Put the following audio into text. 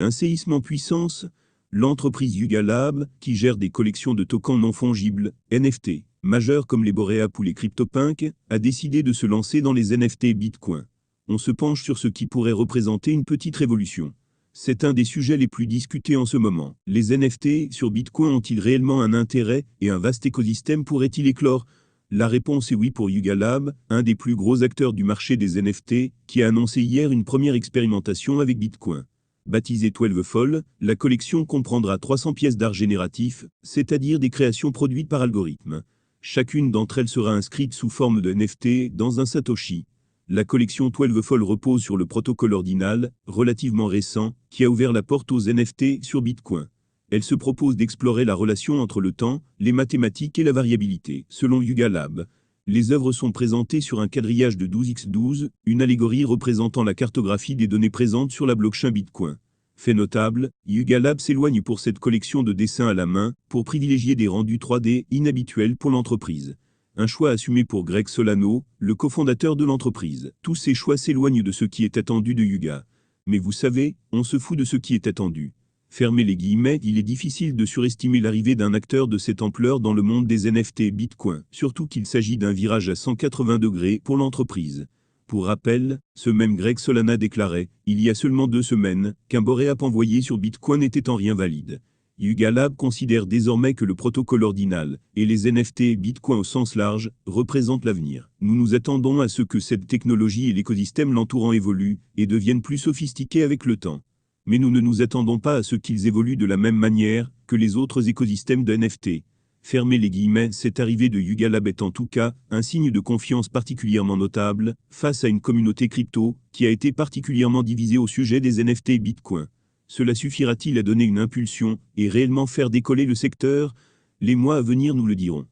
Un séisme en puissance, l'entreprise Yuga Lab, qui gère des collections de tokens non fongibles, NFT, majeurs comme les Boreap ou les CryptoPunk, a décidé de se lancer dans les NFT Bitcoin. On se penche sur ce qui pourrait représenter une petite révolution. C'est un des sujets les plus discutés en ce moment. Les NFT sur Bitcoin ont-ils réellement un intérêt et un vaste écosystème pourrait-il éclore? La réponse est oui pour Yuga Lab, un des plus gros acteurs du marché des NFT, qui a annoncé hier une première expérimentation avec Bitcoin. Baptisée 12 Fold, la collection comprendra 300 pièces d'art génératif, c'est-à-dire des créations produites par algorithme. Chacune d'entre elles sera inscrite sous forme de NFT dans un Satoshi. La collection 12 Fold repose sur le protocole Ordinal, relativement récent, qui a ouvert la porte aux NFT sur Bitcoin. Elle se propose d'explorer la relation entre le temps, les mathématiques et la variabilité, selon Yuga Lab. Les œuvres sont présentées sur un quadrillage de 12x12, une allégorie représentant la cartographie des données présentes sur la blockchain Bitcoin. Fait notable, Yuga Lab s'éloigne pour cette collection de dessins à la main, pour privilégier des rendus 3D inhabituels pour l'entreprise. Un choix assumé pour Greg Solano, le cofondateur de l'entreprise. Tous ces choix s'éloignent de ce qui est attendu de Yuga. Mais vous savez, on se fout de ce qui est attendu. Fermez les guillemets, il est difficile de surestimer l'arrivée d'un acteur de cette ampleur dans le monde des NFT Bitcoin, surtout qu'il s'agit d'un virage à 180 degrés pour l'entreprise. Pour rappel, ce même Greg Solana déclarait, il y a seulement 2 semaines, qu'un Boreap envoyé sur Bitcoin n'était en rien valide. Yuga Lab considère désormais que le protocole Ordinal, et les NFT Bitcoin au sens large, représentent l'avenir. Nous nous attendons à ce que cette technologie et l'écosystème l'entourant évoluent, et deviennent plus sophistiqués avec le temps. Mais nous ne nous attendons pas à ce qu'ils évoluent de la même manière que les autres écosystèmes de NFT. Fermez les guillemets, cette arrivée de Yuga Lab est en tout cas un signe de confiance particulièrement notable face à une communauté crypto qui a été particulièrement divisée au sujet des NFT Bitcoin. Cela suffira-t-il à donner une impulsion et réellement faire décoller le secteur? Les mois à venir nous le diront.